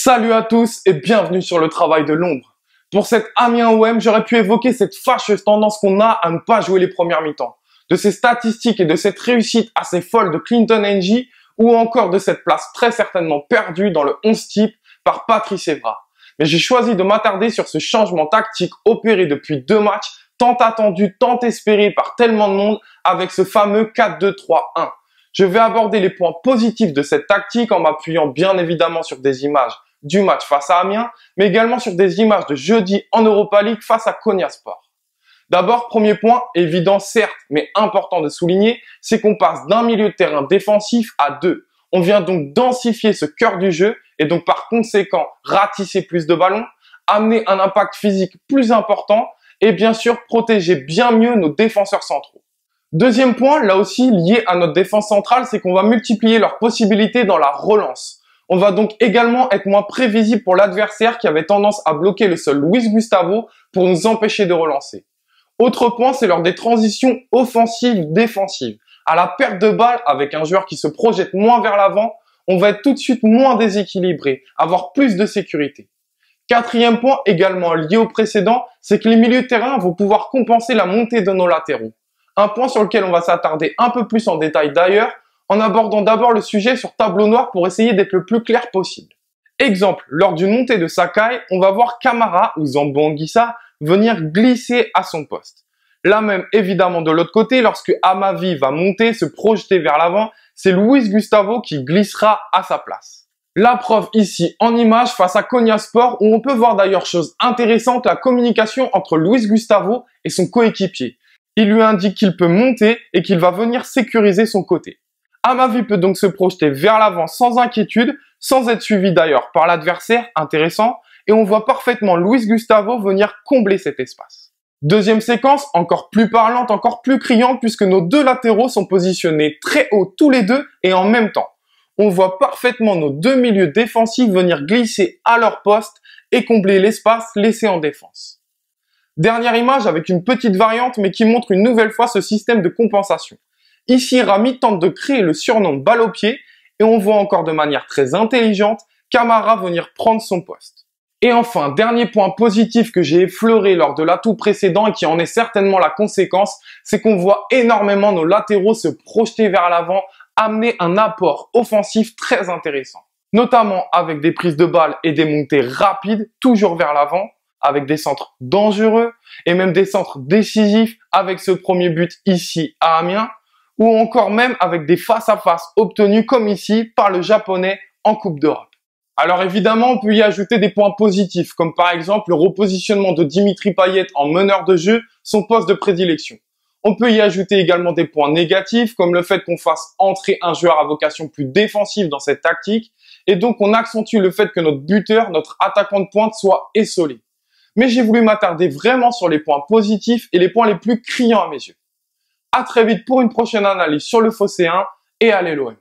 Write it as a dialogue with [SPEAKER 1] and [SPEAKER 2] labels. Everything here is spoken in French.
[SPEAKER 1] Salut à tous et bienvenue sur le travail de l'ombre. Pour cet Amiens OM, j'aurais pu évoquer cette fâcheuse tendance qu'on a à ne pas jouer les premières mi-temps. De ces statistiques et de cette réussite assez folle de Clinton Ng ou encore de cette place très certainement perdue dans le 11 type par Patrice Evra. Mais j'ai choisi de m'attarder sur ce changement tactique opéré depuis 2 matchs, tant attendu, tant espéré par tellement de monde avec ce fameux 4-2-3-1. Je vais aborder les points positifs de cette tactique en m'appuyant bien évidemment sur des images du match face à Amiens, mais également sur des images de jeudi en Europa League face à Konyaspor. D'abord, premier point, évident certes, mais important de souligner, c'est qu'on passe d'un milieu de terrain défensif à 2. On vient donc densifier ce cœur du jeu et donc par conséquent ratisser plus de ballons, amener un impact physique plus important et bien sûr protéger bien mieux nos défenseurs centraux. Deuxième point, là aussi lié à notre défense centrale, c'est qu'on va multiplier leurs possibilités dans la relance. On va donc également être moins prévisible pour l'adversaire qui avait tendance à bloquer le seul Luis Gustavo pour nous empêcher de relancer. Autre point, c'est lors des transitions offensives-défensives. À la perte de balle, avec un joueur qui se projette moins vers l'avant, on va être tout de suite moins déséquilibré, avoir plus de sécurité. Quatrième point, également lié au précédent, c'est que les milieux de terrain vont pouvoir compenser la montée de nos latéraux. Un point sur lequel on va s'attarder un peu plus en détail d'ailleurs, en abordant d'abord le sujet sur tableau noir pour essayer d'être le plus clair possible. Exemple, lors d'une montée de Sakai, on va voir Camara ou Zambo Anguissa venir glisser à son poste. Là même, évidemment, de l'autre côté, lorsque Amavi va monter, se projeter vers l'avant, c'est Luis Gustavo qui glissera à sa place. La preuve ici en image face à Konyaspor où on peut voir d'ailleurs chose intéressante, la communication entre Luis Gustavo et son coéquipier. Il lui indique qu'il peut monter et qu'il va venir sécuriser son côté. Amavi peut donc se projeter vers l'avant sans inquiétude, sans être suivi d'ailleurs par l'adversaire, intéressant, et on voit parfaitement Luis Gustavo venir combler cet espace. Deuxième séquence, encore plus parlante, encore plus criante, puisque nos deux latéraux sont positionnés très haut tous les deux et en même temps. On voit parfaitement nos deux milieux défensifs venir glisser à leur poste et combler l'espace laissé en défense. Dernière image avec une petite variante mais qui montre une nouvelle fois ce système de compensation. Ici, Rami tente de créer le surnom balle au pied et on voit encore de manière très intelligente Camara venir prendre son poste. Et enfin, dernier point positif que j'ai effleuré lors de l'atout précédent et qui en est certainement la conséquence, c'est qu'on voit énormément nos latéraux se projeter vers l'avant, amener un apport offensif très intéressant. Notamment avec des prises de balles et des montées rapides, toujours vers l'avant, avec des centres dangereux et même des centres décisifs avec ce premier but ici à Amiens, ou encore même avec des face-à-face obtenus comme ici par le japonais en Coupe d'Europe. Alors évidemment, on peut y ajouter des points positifs, comme par exemple le repositionnement de Dimitri Payet en meneur de jeu, son poste de prédilection. On peut y ajouter également des points négatifs, comme le fait qu'on fasse entrer un joueur à vocation plus défensive dans cette tactique, et donc on accentue le fait que notre buteur, notre attaquant de pointe soit essolé. Mais j'ai voulu m'attarder vraiment sur les points positifs et les points les plus criants à mes yeux. À très vite pour une prochaine analyse sur le Phocéen et allez l'OM.